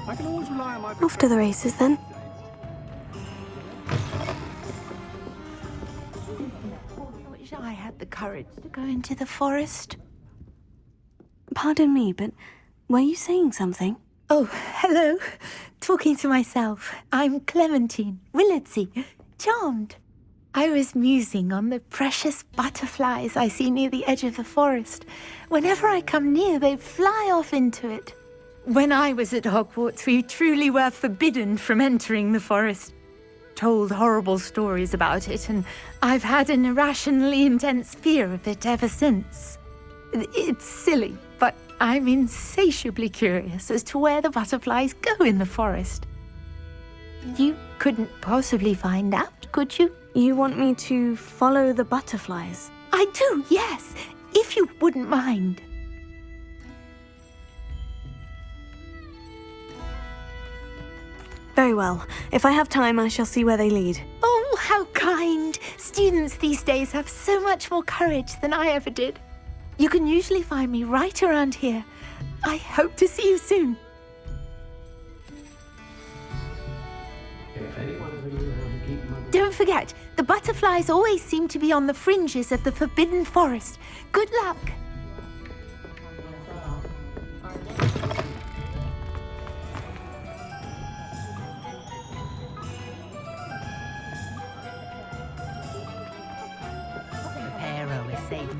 I can always rely on my Off to the races then. I wish I had the courage to go into the forest. Pardon me, but were you saying something? Oh, hello. Talking to myself. I'm Clementine Willardsey. Charmed. I was musing on the precious butterflies I see near the edge of the forest. Whenever I come near, they fly off into it. When I was at Hogwarts, we truly were forbidden from entering the forest. Told horrible stories about it, and I've had an irrationally intense fear of it ever since. It's silly, but I'm insatiably curious as to where the butterflies go in the forest. You couldn't possibly find out, could you? You want me to follow the butterflies? I do, yes, if you wouldn't mind. Very well. If I have time, I shall see where they lead. Oh, how kind! Students these days have so much more courage than I ever did. You can usually find me right around here. I hope to see you soon. Don't forget, the butterflies always seem to be on the fringes of the Forbidden Forest. Good luck! Arrow is safe.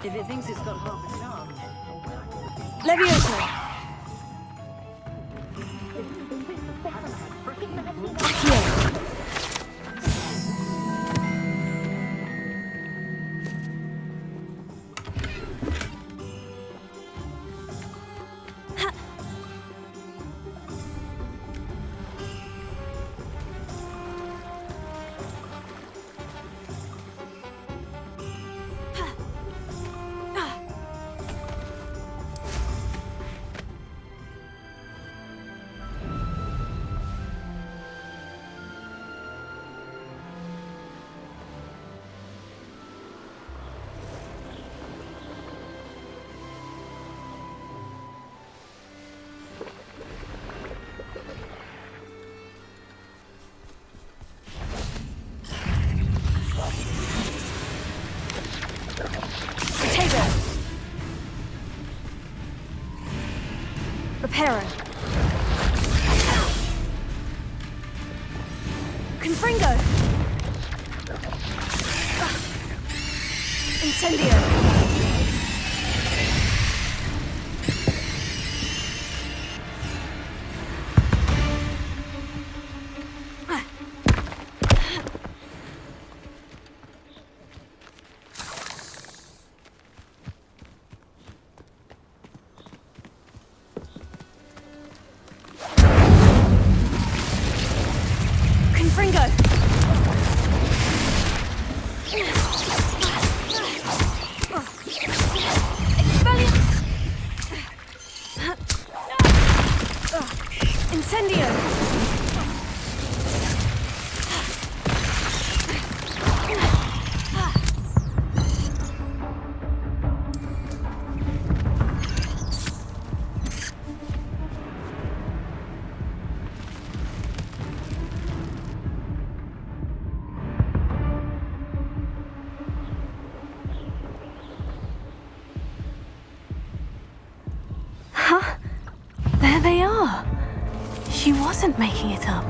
If it thinks it's got half a chance. Levioso! Reparo. Confringo. Incendio. There they are. She wasn't making it up.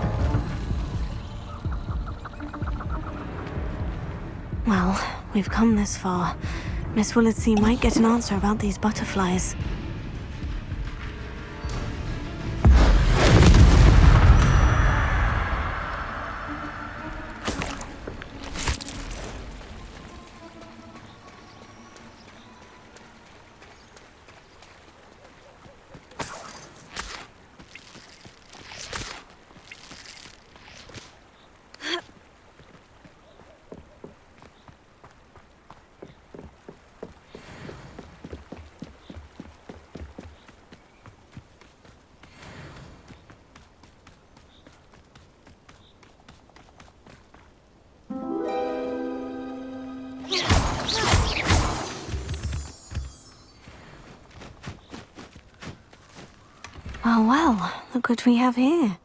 Well, we've come this far. Miss Willardsey might get an answer about these butterflies. Well, look what we have here.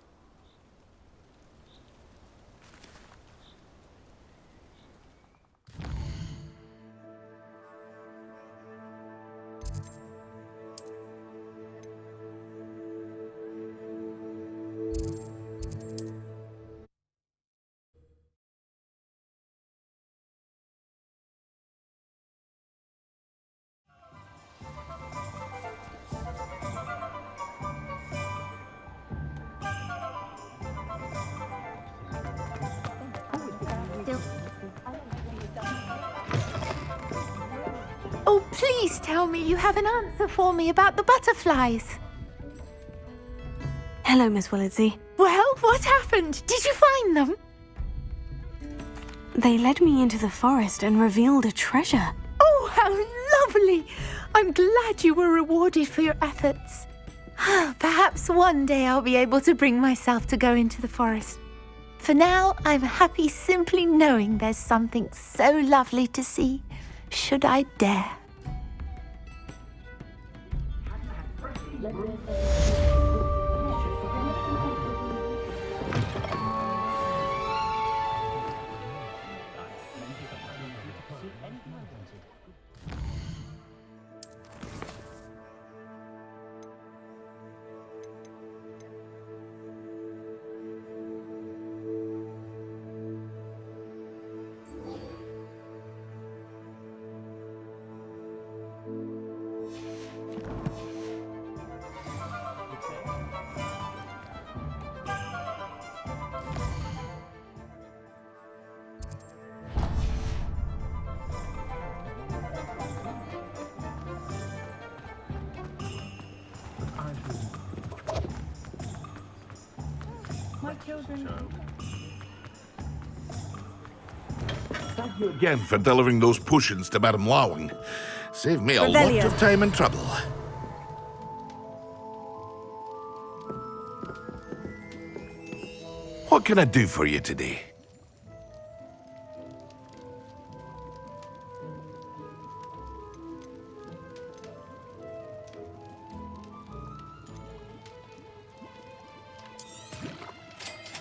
Oh, please tell me you have an answer for me about the butterflies. Hello, Miss Willardsey. Well, what happened? Did you find them? They led me into the forest and revealed a treasure. Oh, how lovely! I'm glad you were rewarded for your efforts. Perhaps one day I'll be able to bring myself to go into the forest. For now, I'm happy simply knowing there's something so lovely to see, should I dare. Thank you again for delivering those potions to Madame Lawing. Saved me a lot of time and trouble. What can I do for you today?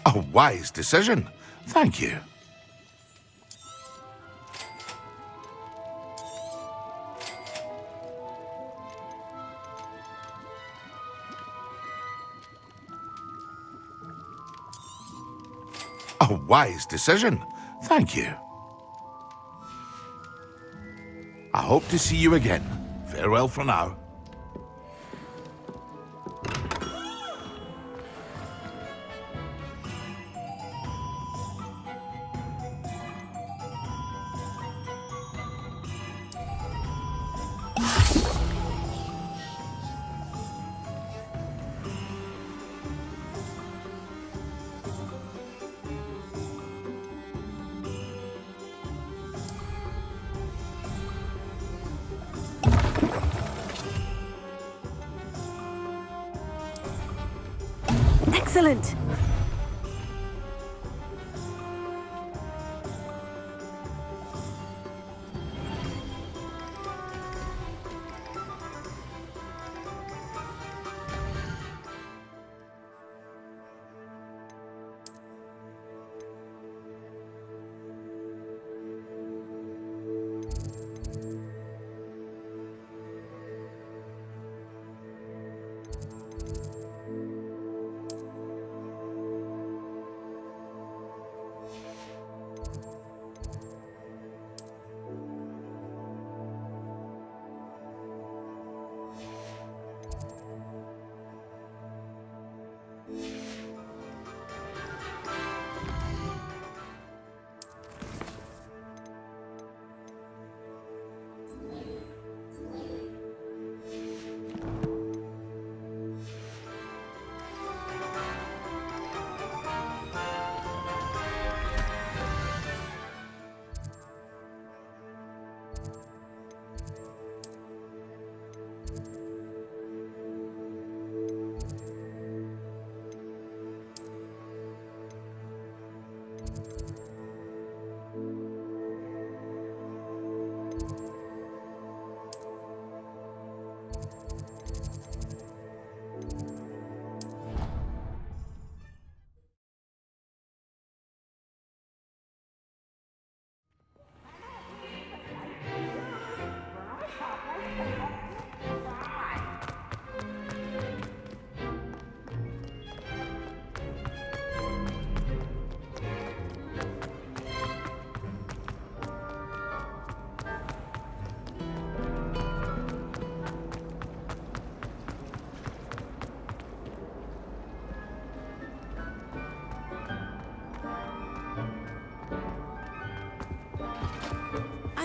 A wise decision. Thank you. A wise decision. Thank you. I hope to see you again. Farewell for now. Excellent!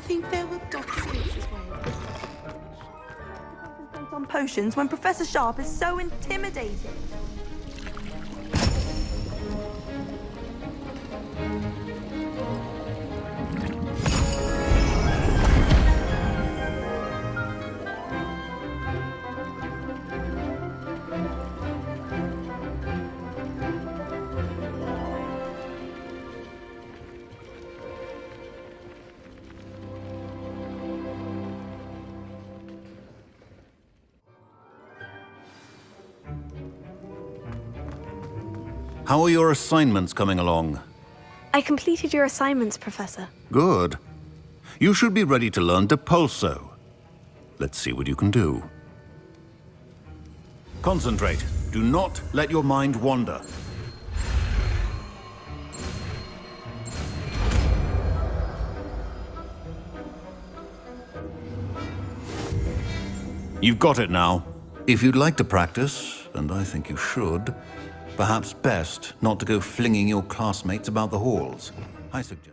think there were boxes as well. Concentrate on potions when Professor Sharp is so intimidating. How are your assignments coming along? I completed your assignments, Professor. Good. You should be ready to learn Depulso. Let's see what you can do. Concentrate. Do not let your mind wander. You've got it now. If you'd like to practice, and I think you should, perhaps best not to go flinging your classmates about the halls. I suggest...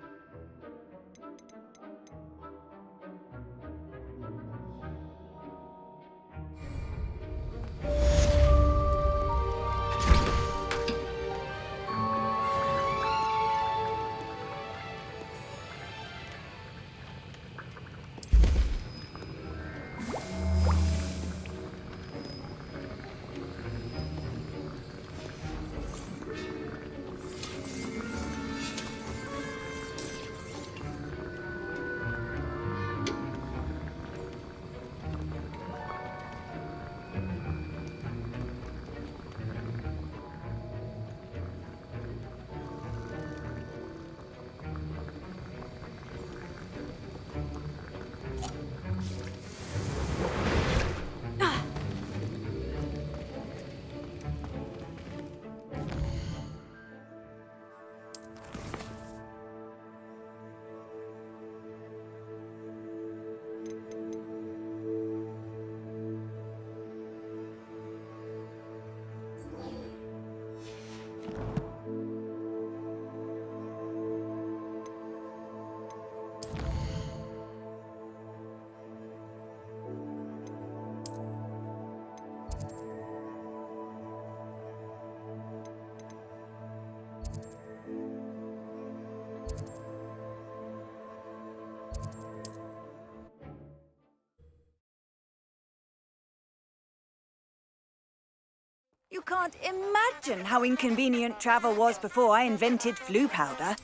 You can't imagine how inconvenient travel was before I invented flu powder.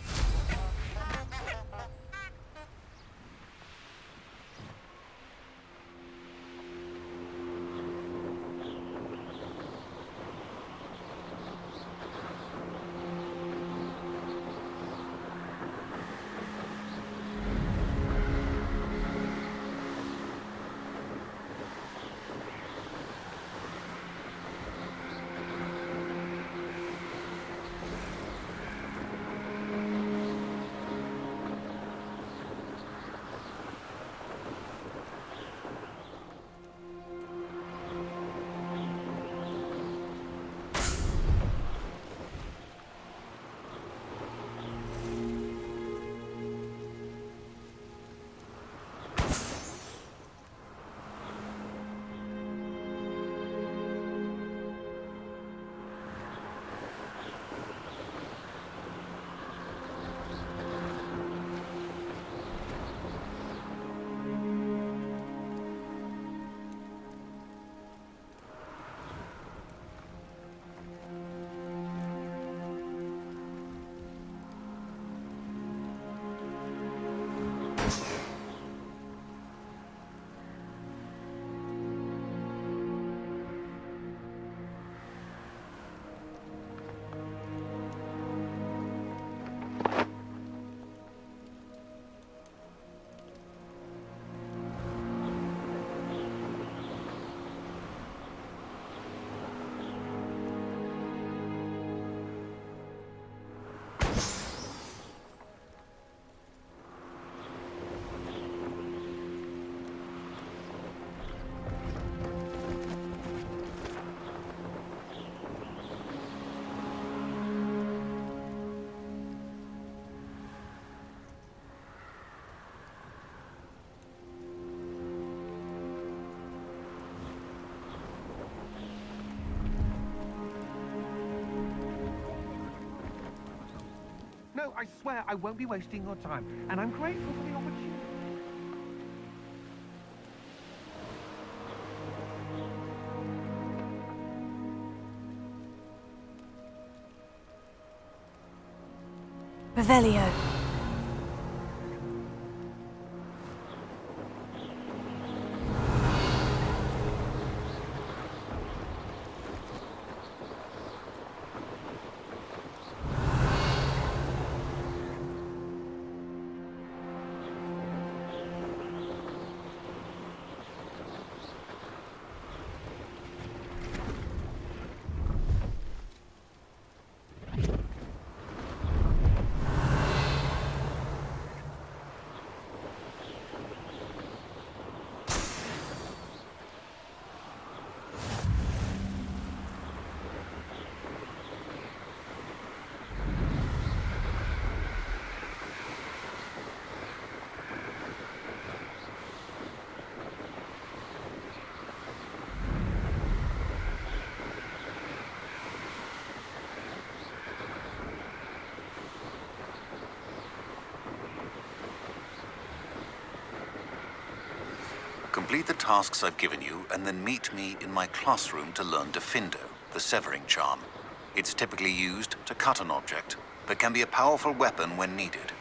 I swear I won't be wasting your time, and I'm grateful for the opportunity. Revelio. Complete the tasks I've given you, and then meet me in my classroom to learn Defindo, the severing charm. It's typically used to cut an object, but can be a powerful weapon when needed.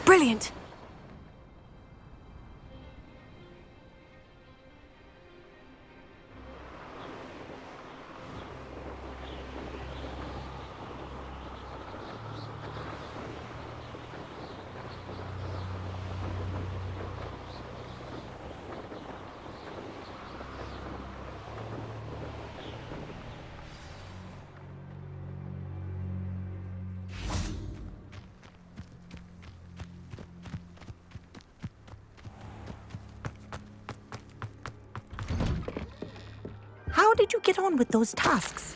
Brilliant! How did you get on with those tasks?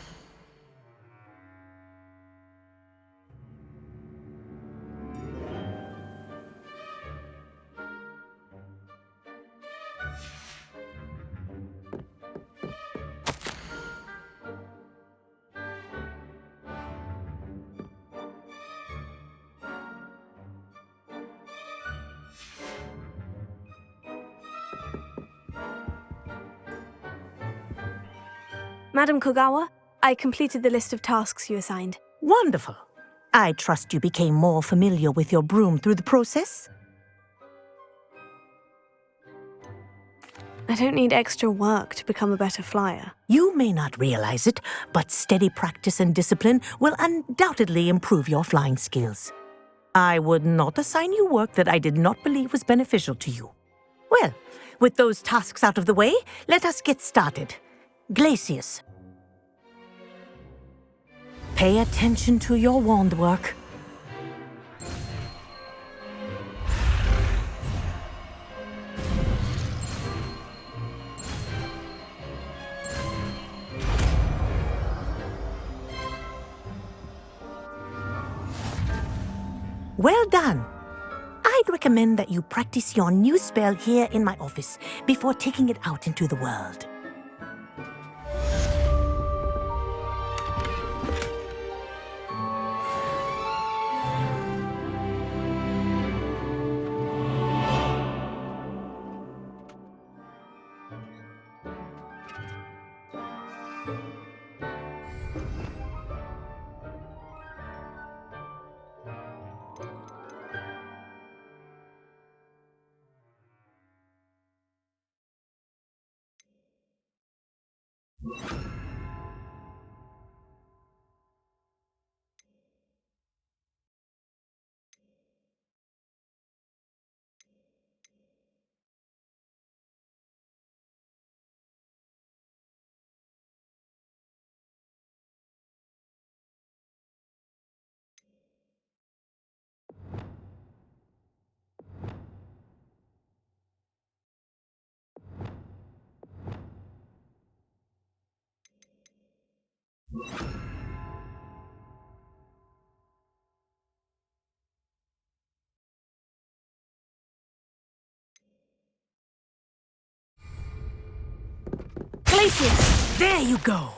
Madam Kogawa, I completed the list of tasks you assigned. Wonderful. I trust you became more familiar with your broom through the process? I don't need extra work to become a better flyer. You may not realize it, but steady practice and discipline will undoubtedly improve your flying skills. I would not assign you work that I did not believe was beneficial to you. Well, with those tasks out of the way, let us get started. Glacius. Pay attention to your wand work. Well done. I'd recommend that you practice your new spell here in my office before taking it out into the world. Glacius! There you go!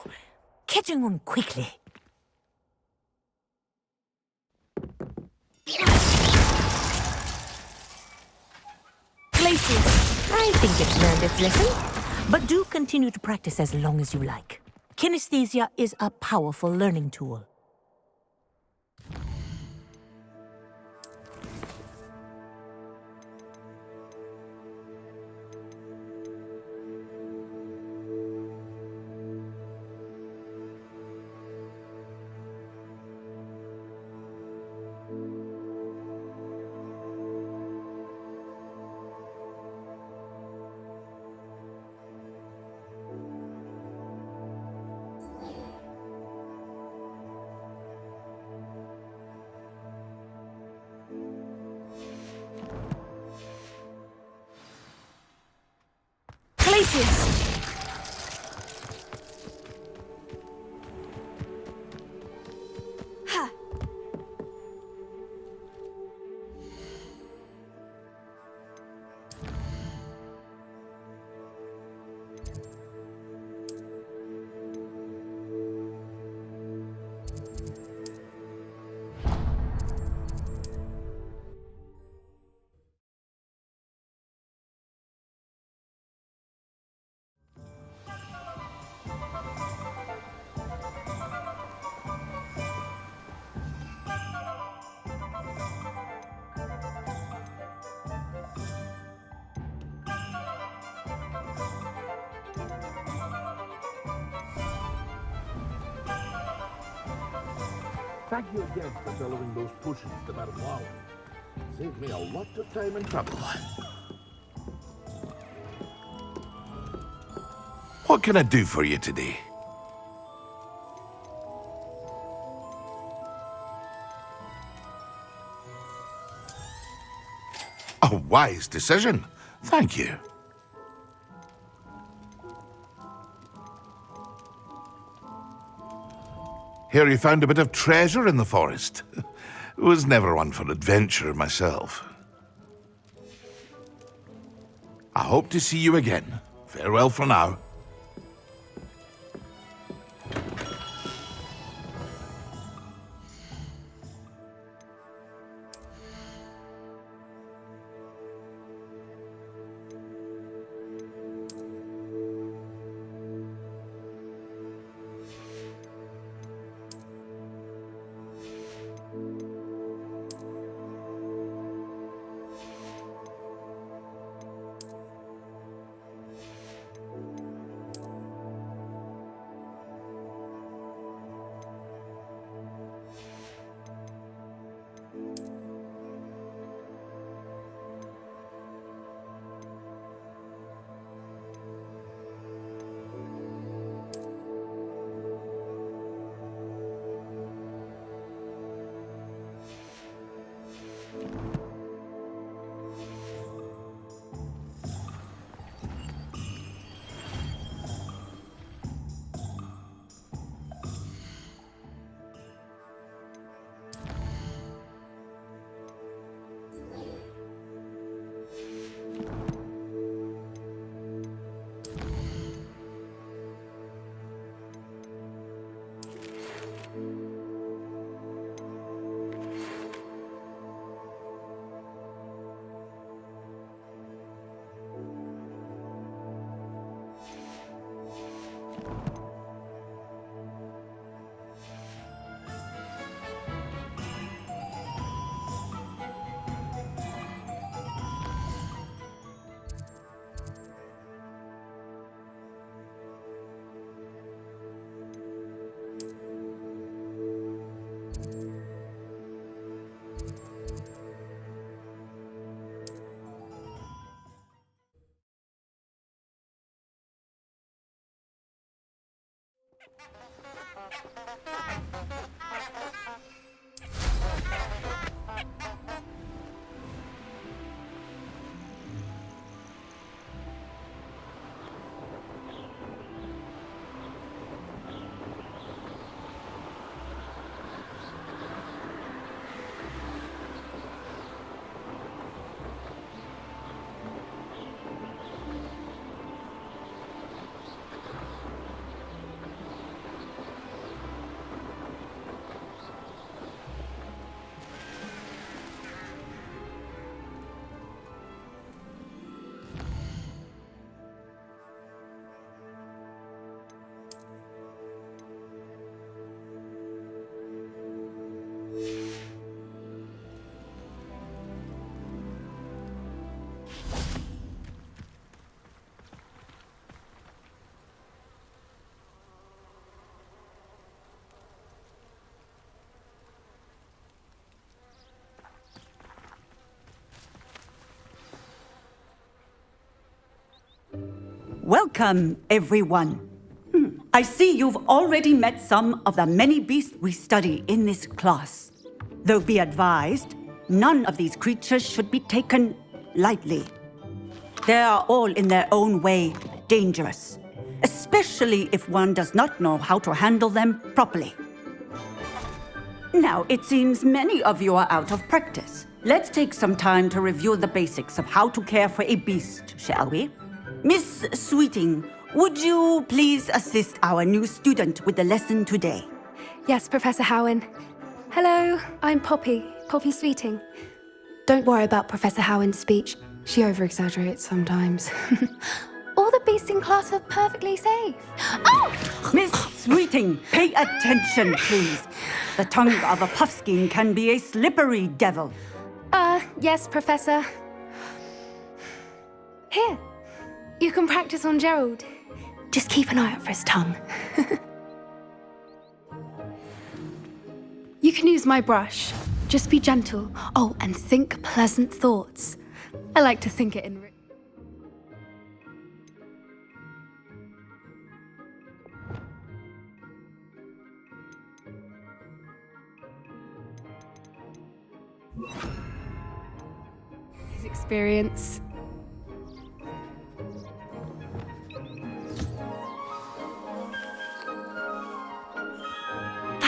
Catching on quickly. Glacius! I think it's learned its lesson, but do continue to practice as long as you like. Kinesthesia is a powerful learning tool. Glacius! Ha! Thank you again for delivering those potions to Madame Lowing. Saved me a lot of time and trouble. What can I do for you today? A wise decision. Thank you. Hear you found a bit of treasure in the forest. Was never one for adventure myself. I hope to see you again. Farewell for now. Welcome, everyone. I see you've already met some of the many beasts we study in this class. Though be advised, none of these creatures should be taken lightly. They are all in their own way dangerous, especially if one does not know how to handle them properly. Now, it seems many of you are out of practice. Let's take some time to review the basics of how to care for a beast, shall we? Miss Sweeting, would you please assist our new student with the lesson today? Yes, Professor Howen. Hello, I'm Poppy Sweeting. Don't worry about Professor Howen's speech. She over-exaggerates sometimes. All the beasts in class are perfectly safe. Oh! Miss Sweeting, pay attention, please. The tongue of a puffskein can be a slippery devil. Yes, Professor. Here, you can practice on Gerald. Just keep an eye out for his tongue. You can use my brush. Just be gentle. Oh, and think pleasant thoughts. I like to think it in... His experience.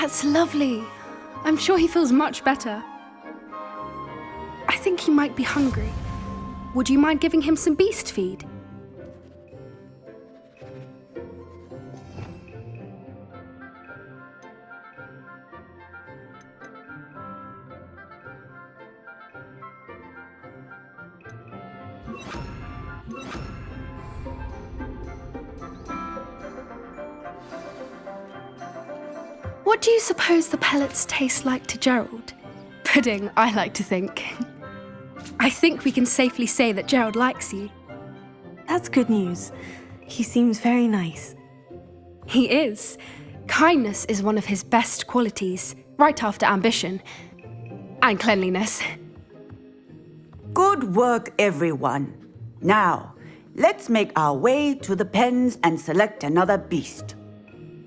That's lovely. I'm sure he feels much better. I think he might be hungry. Would you mind giving him some beast feed? What do you suppose the pellets taste like to Gerald? Pudding, I like to think. I think we can safely say that Gerald likes you. That's good news. He seems very nice. He is. Kindness is one of his best qualities, right after ambition. And cleanliness. Good work, everyone. Now, let's make our way to the pens and select another beast.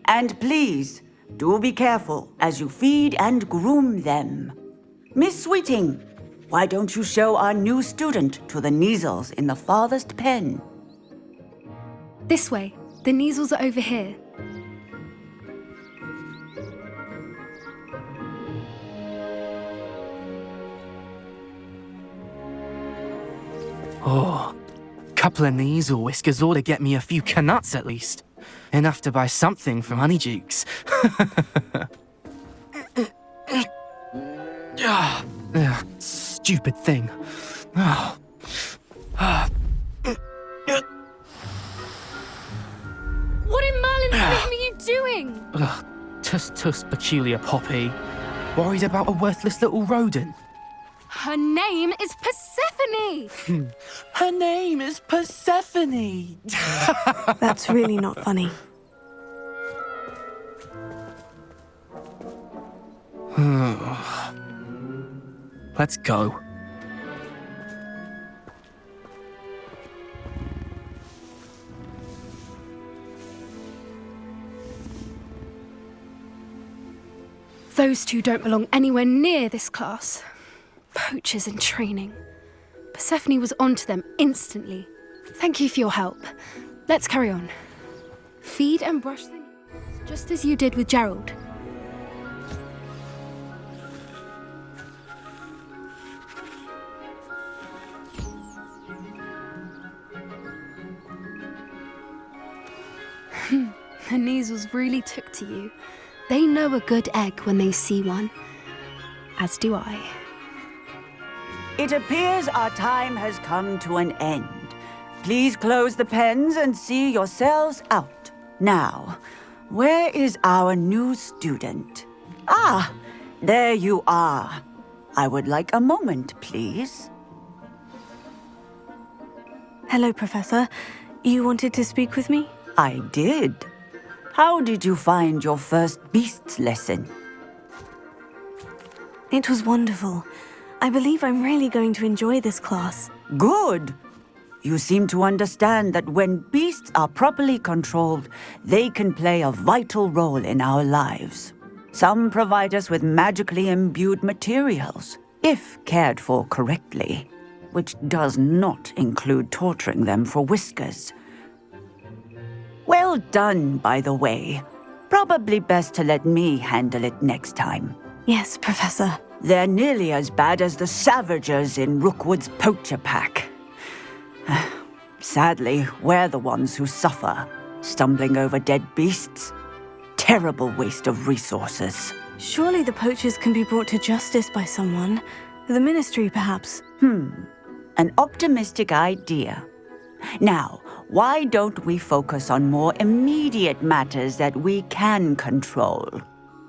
And please, do be careful as you feed and groom them. Miss Sweeting, why don't you show our new student to the Kneazles in the farthest pen? This way. The Kneazles are over here. Oh, couple of Kneazle whiskers ought to get me a few canuts at least. Enough to buy something from Honeydukes. Stupid thing. Oh. What in Merlin's name are you doing? Tuss, peculiar Poppy. Worried about a worthless little rodent. Her name is Persephone! Her name is Persephone! That's really not funny. Let's go. Those two don't belong anywhere near this class. Poachers in training. Persephone was onto them instantly. Thank you for your help. Let's carry on. Feed and brush them, just as you did with Gerald. The Kneazles really took to you. They know a good egg when they see one. As do I. It appears our time has come to an end. Please close the pens and see yourselves out. Now, where is our new student? Ah, there you are. I would like a moment, please. Hello, Professor. You wanted to speak with me? I did. How did you find your first beasts lesson? It was wonderful. I believe I'm really going to enjoy this class. Good. You seem to understand that when beasts are properly controlled, they can play a vital role in our lives. Some provide us with magically imbued materials, if cared for correctly, which does not include torturing them for whiskers. Well done, by the way. Probably best to let me handle it next time. Yes, Professor. They're nearly as bad as the Savagers in Rookwood's poacher pack. Sadly, we're the ones who suffer, stumbling over dead beasts. Terrible waste of resources. Surely the poachers can be brought to justice by someone. The Ministry, perhaps. An optimistic idea. Now, why don't we focus on more immediate matters that we can control?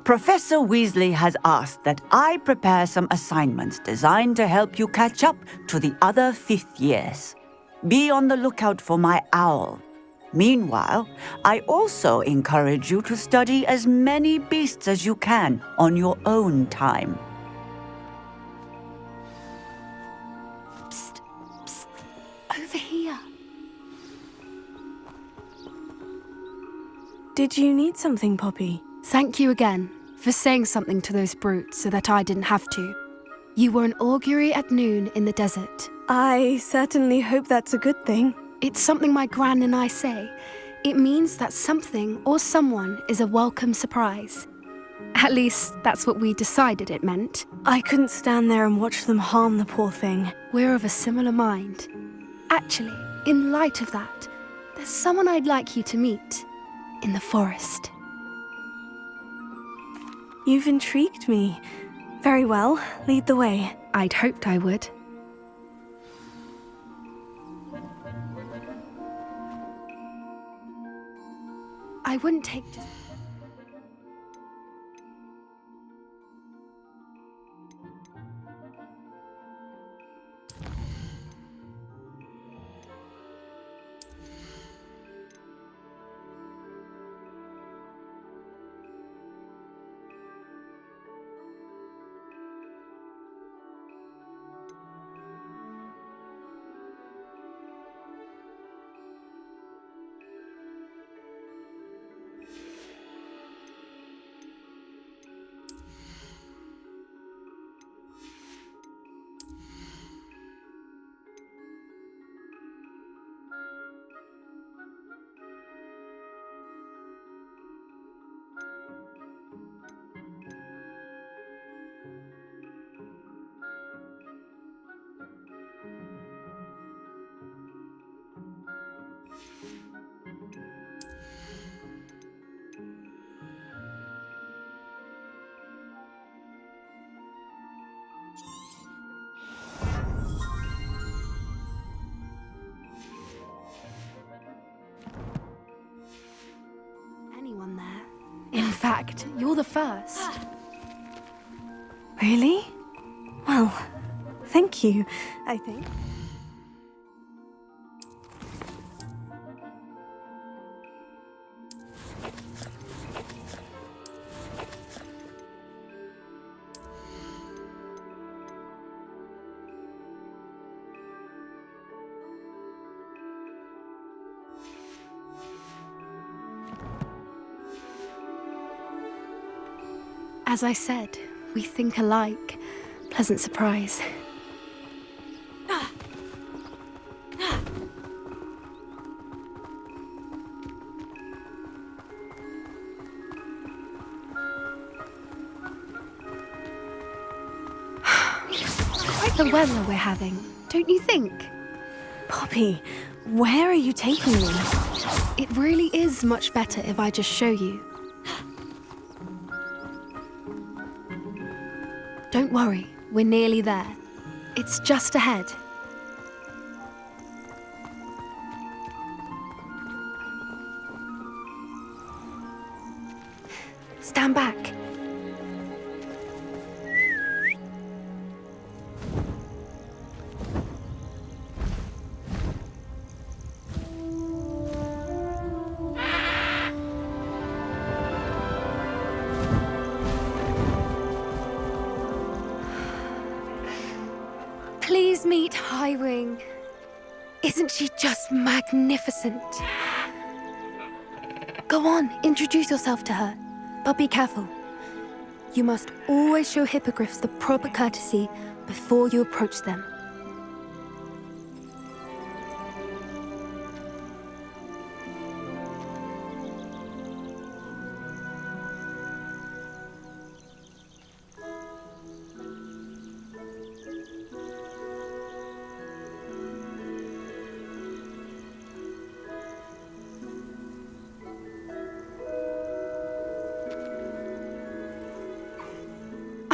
Professor Weasley has asked that I prepare some assignments designed to help you catch up to the other 5th years. Be on the lookout for my owl. Meanwhile, I also encourage you to study as many beasts as you can on your own time. Psst, psst, over here. Did you need something, Poppy? Thank you again for saying something to those brutes so that I didn't have to. You were an augury at noon in the desert. I certainly hope that's a good thing. It's something my gran and I say. It means that something or someone is a welcome surprise. At least, that's what we decided it meant. I couldn't stand there and watch them harm the poor thing. We're of a similar mind. Actually, in light of that, there's someone I'd like you to meet in the forest. You've intrigued me. Very well, lead the way. I'd hoped I would. I wouldn't take... Anyone there? In fact, you're the first. Really? Well, thank you, I think. As I said, we think alike. Pleasant surprise. Quite the weather we're having, don't you think? Poppy, where are you taking me? It really is much better if I just show you. Don't worry, we're nearly there. It's just ahead. Stand back. Please meet Highwing. Isn't she just magnificent? Go on, introduce yourself to her. But be careful. You must always show hippogriffs the proper courtesy before you approach them.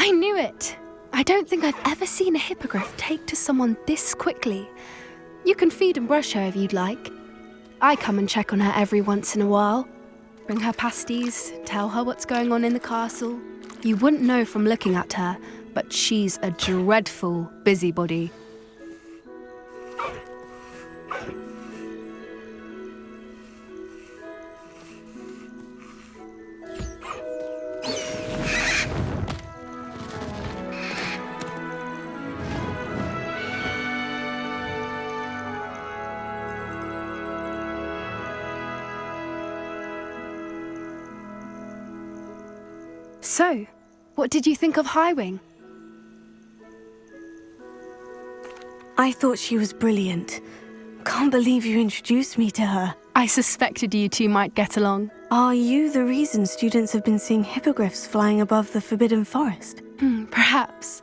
I knew it! I don't think I've ever seen a hippogriff take to someone this quickly. You can feed and brush her if you'd like. I come and check on her every once in a while. Bring her pasties, tell her what's going on in the castle. You wouldn't know from looking at her, but she's a dreadful busybody. So, what did you think of Highwing? I thought she was brilliant. Can't believe you introduced me to her. I suspected you two might get along. Are you the reason students have been seeing hippogriffs flying above the Forbidden Forest? Perhaps.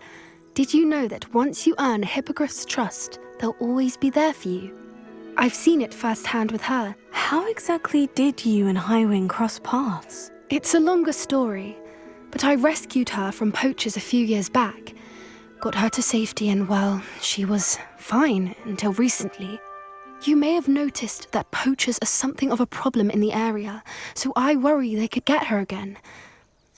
Did you know that once you earn a hippogriff's trust, they'll always be there for you? I've seen it firsthand with her. How exactly did you and Highwing cross paths? It's a longer story, but I rescued her from poachers a few years back. Got her to safety and, well, she was fine until recently. You may have noticed that poachers are something of a problem in the area, so I worry they could get her again.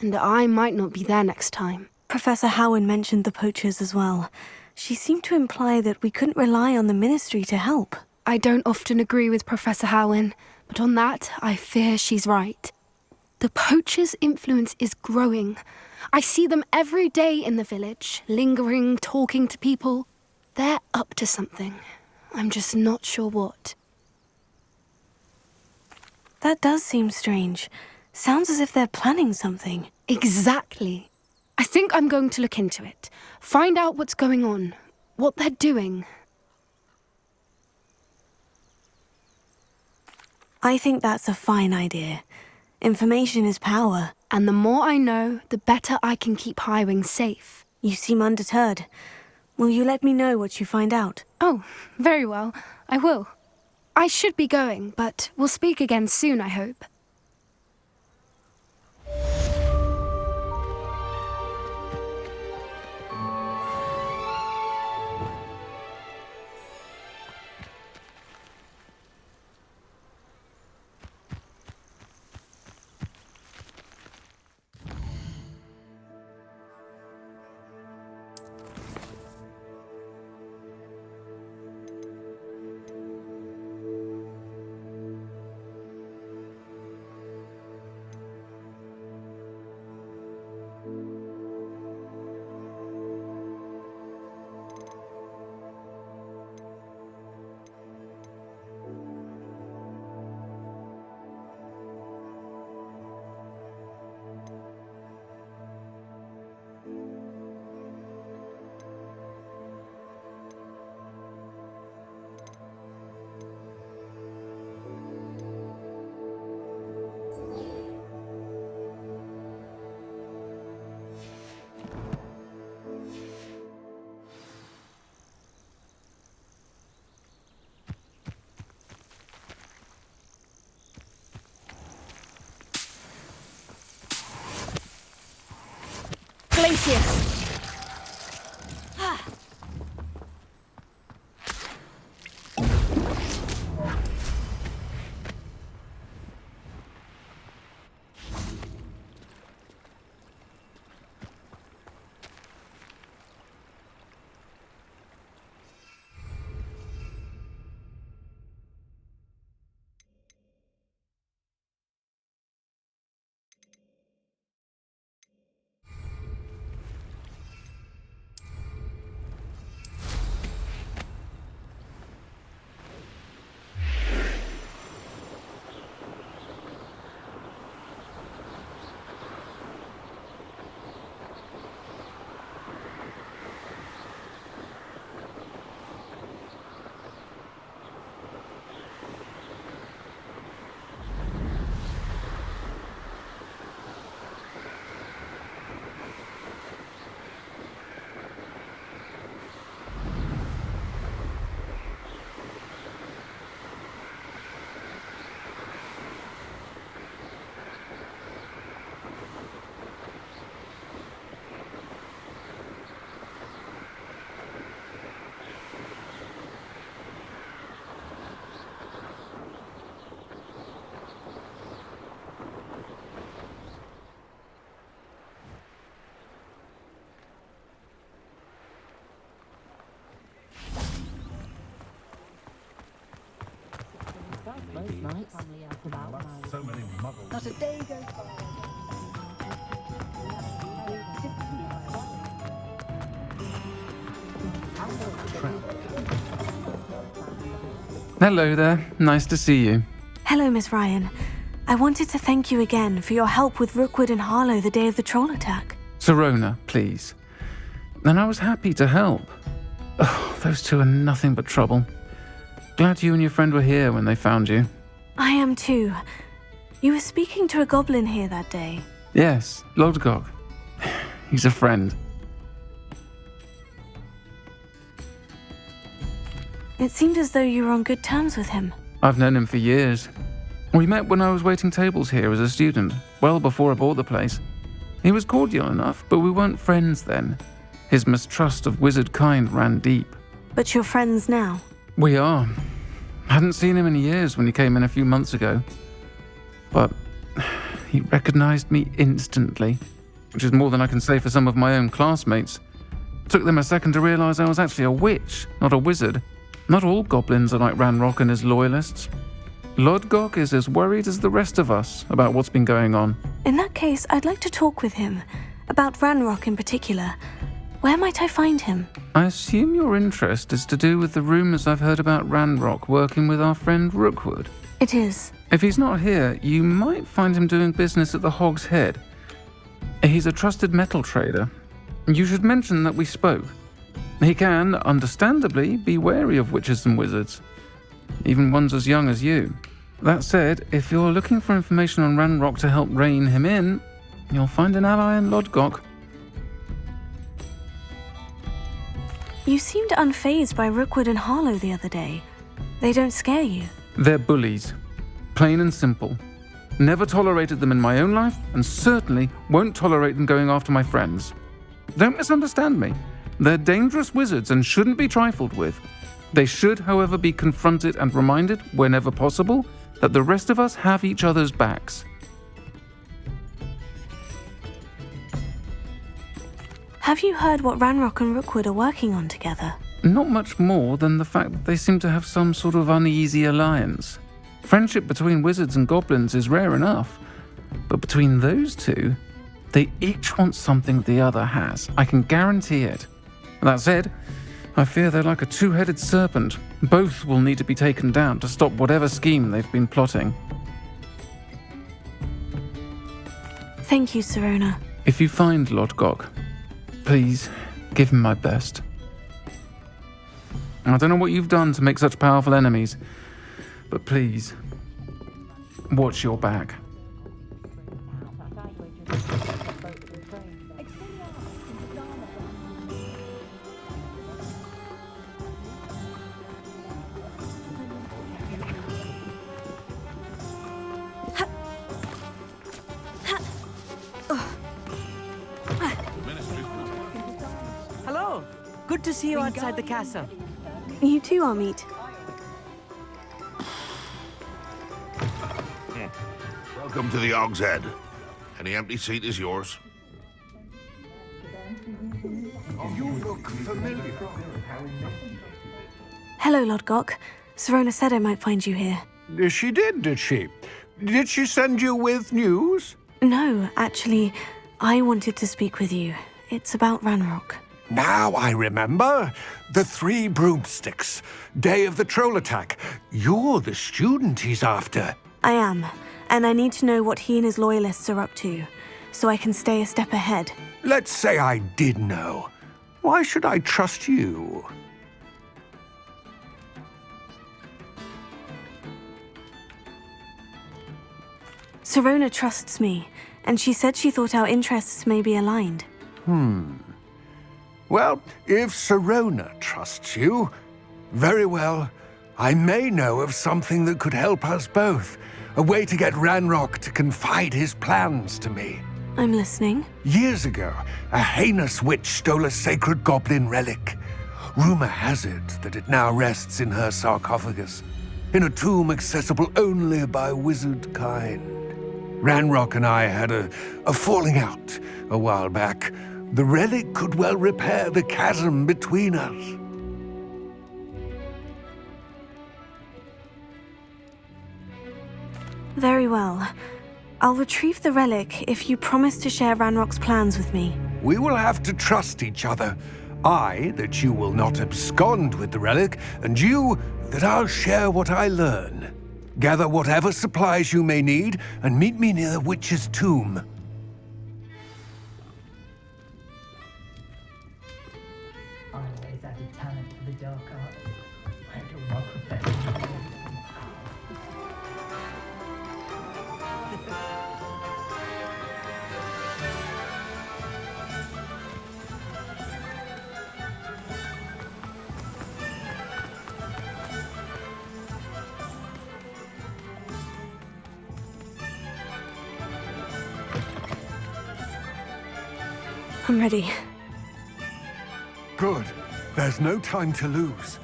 And I might not be there next time. Professor Howen mentioned the poachers as well. She seemed to imply that we couldn't rely on the Ministry to help. I don't often agree with Professor Howen, but on that, I fear she's right. The poachers' influence is growing. I see them every day in the village, lingering, talking to people. They're up to something. I'm just not sure what. That does seem strange. Sounds as if they're planning something. Exactly. I think I'm going to look into it. Find out what's going on, what they're doing. I think that's a fine idea. Information is power. And the more I know, the better I can keep Highwing safe. You seem undeterred. Will you let me know what you find out? Oh, very well. I will. I should be going, but we'll speak again soon, I hope. Glacius! So many muggles. Not a day goes by. Hello there. Nice to see you. Hello, Miss Ryan. I wanted to thank you again for your help with Rookwood and Harlow the day of the troll attack. Serona, please. And I was happy to help. Oh, those two are nothing but trouble. Glad you and your friend were here when they found you. I am too. You were speaking to a goblin here that day. Yes, Lodgok. He's a friend. It seemed as though you were on good terms with him. I've known him for years. We met when I was waiting tables here as a student, well before I bought the place. He was cordial enough, but we weren't friends then. His mistrust of wizard kind ran deep. But you're friends now? We are. Hadn't seen him in years when he came in a few months ago. But he recognized me instantly, which is more than I can say for some of my own classmates. Took them a second to realize I was actually a witch, not a wizard. Not all goblins are like Ranrock and his loyalists. Lodgok is as worried as the rest of us about what's been going on. In that case, I'd like to talk with him. About Ranrock in particular. Where might I find him? I assume your interest is to do with the rumors I've heard about Ranrock working with our friend Rookwood. It is. If he's not here, you might find him doing business at the Hog's Head. He's a trusted metal trader. You should mention that we spoke. He can, understandably, be wary of witches and wizards, even ones as young as you. That said, if you're looking for information on Ranrock to help rein him in, you'll find an ally in Lodgok. You seemed unfazed by Rookwood and Harlow the other day. They don't scare you. They're bullies. Plain and simple. Never tolerated them in my own life, and certainly won't tolerate them going after my friends. Don't misunderstand me. They're dangerous wizards and shouldn't be trifled with. They should, however, be confronted and reminded, whenever possible, that the rest of us have each other's backs. Have you heard what Ranrock and Rookwood are working on together? Not much more than the fact that they seem to have some sort of uneasy alliance. Friendship between wizards and goblins is rare enough, but between those two, they each want something the other has. I can guarantee it. That said, I fear they're like a two-headed serpent. Both will need to be taken down to stop whatever scheme they've been plotting. Thank you, Sirona. If you find Lodgok, please give him my best. I don't know what you've done to make such powerful enemies, but please, watch your back. Hello. Good to see you outside the castle. You too, Amit. Welcome to the Hog's Head. Any empty seat is yours. You look familiar. Hello, Lodgok. Sirona said I might find you here. She did she? Did she send you with news? No, actually, I wanted to speak with you. It's about Ranrock. Now I remember. The 3 broomsticks. Day of the troll attack. You're the student he's after. I am, and I need to know what he and his loyalists are up to, so I can stay a step ahead. Let's say I did know. Why should I trust you? Sirona trusts me, and she said she thought our interests may be aligned. Well, if Sirona trusts you, very well. I may know of something that could help us both. A way to get Ranrock to confide his plans to me. I'm listening. Years ago, a heinous witch stole a sacred goblin relic. Rumor has it that it now rests in her sarcophagus, in a tomb accessible only by wizard kind. Ranrock and I had a falling out a while back. The relic could well repair the chasm between us. Very well. I'll retrieve the relic if you promise to share Ranrock's plans with me. We will have to trust each other. I, that you will not abscond with the relic, and you, that I'll share what I learn. Gather whatever supplies you may need, and meet me near the witch's tomb. Always added talent to the dark arts. I do not profess. I'm ready. Good. There's no time to lose.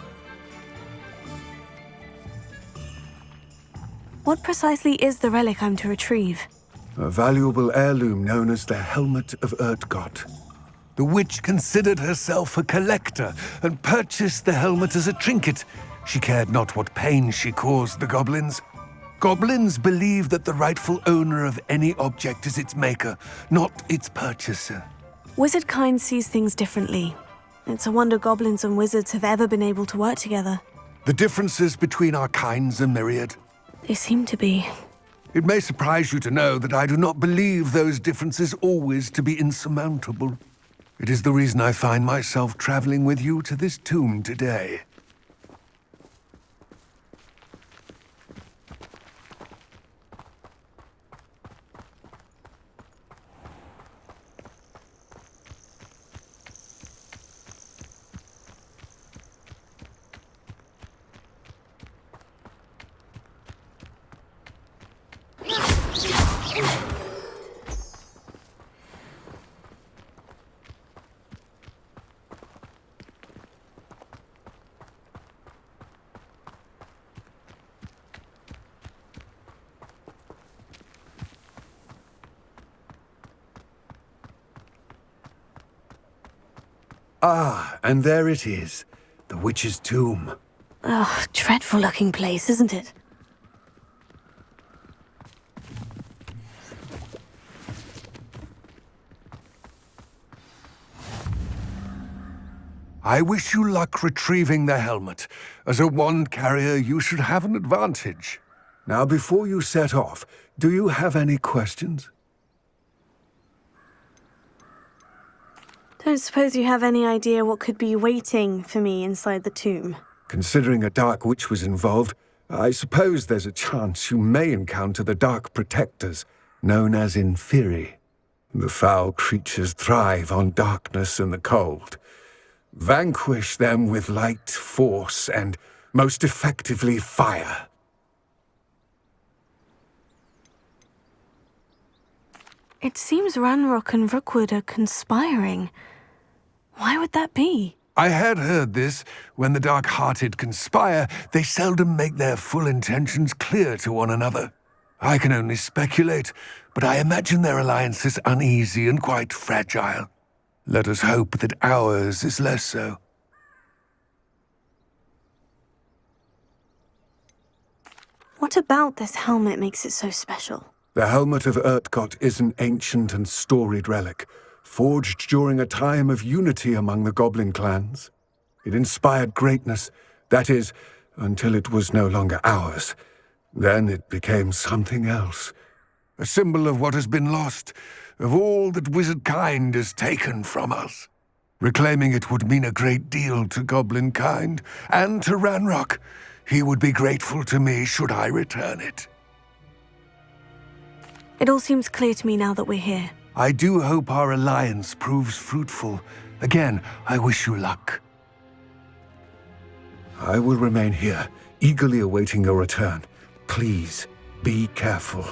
What precisely is the relic I'm to retrieve? A valuable heirloom known as the Helmet of Urtgott. The witch considered herself a collector and purchased the helmet as a trinket. She cared not what pain she caused the goblins. Goblins believe that the rightful owner of any object is its maker, not its purchaser. Wizard kind sees things differently. It's a wonder goblins and wizards have ever been able to work together. The differences between our kinds are myriad. They seem to be. It may surprise you to know that I do not believe those differences always to be insurmountable. It is the reason I find myself traveling with you to this tomb today. Ah, and there it is, the witch's tomb. Ugh, dreadful looking place, isn't it? I wish you luck retrieving the helmet. As a wand carrier, you should have an advantage. Now, before you set off, do you have any questions? Don't suppose you have any idea what could be waiting for me inside the tomb? Considering a dark witch was involved, I suppose there's a chance you may encounter the Dark Protectors, known as Inferi. The foul creatures thrive on darkness and the cold. Vanquish them with light, force, and, most effectively, fire. It seems Ranrock and Rookwood are conspiring. Why would that be? I had heard this. When the dark-hearted conspire, they seldom make their full intentions clear to one another. I can only speculate, but I imagine their alliance is uneasy and quite fragile. Let us hope that ours is less so. What about this helmet makes it so special? The Helmet of Urtgott is an ancient and storied relic, forged during a time of unity among the goblin clans. It inspired greatness, that is, until it was no longer ours. Then it became something else. A symbol of what has been lost, of all that wizard kind has taken from us. Reclaiming it would mean a great deal to goblin kind, and to Ranrock. He would be grateful to me should I return it. It all seems clear to me now that we're here. I do hope our alliance proves fruitful. Again, I wish you luck. I will remain here, eagerly awaiting your return. Please, be careful.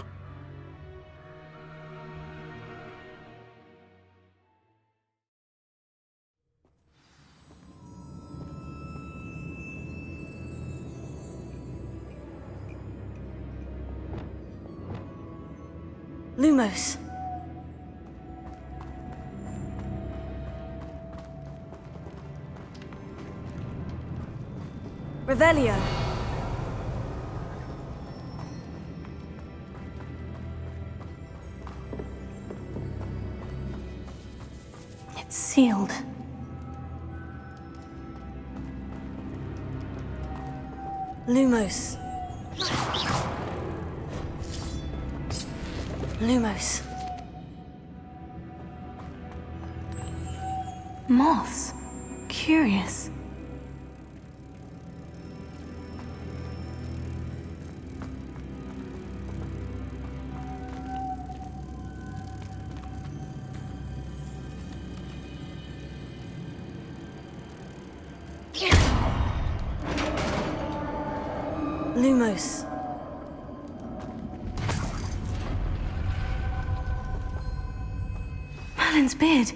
Lumos. Revelio. It's sealed. Lumos. Lumos. Moths. Curious. Lumos. Merlin's beard.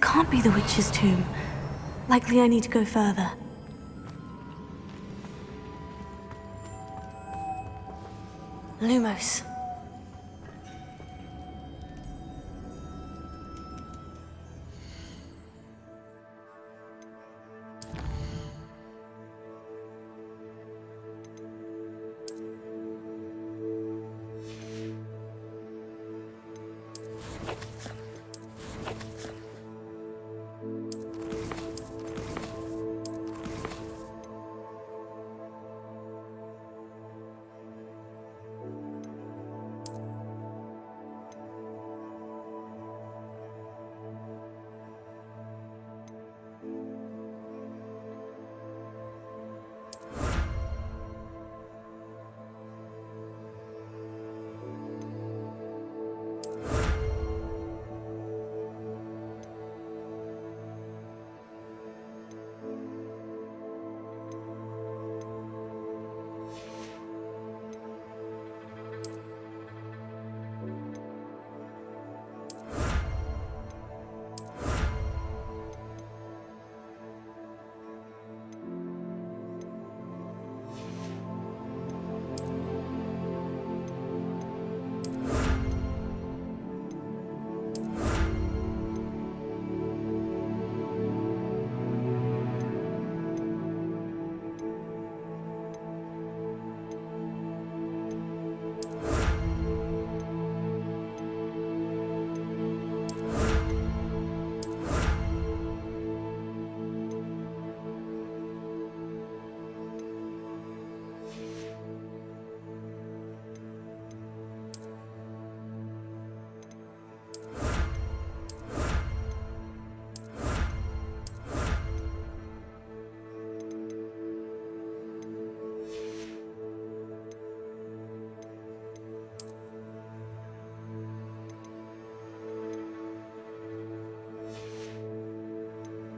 can't be the witch's tomb. Likely I need to go further. Lumos.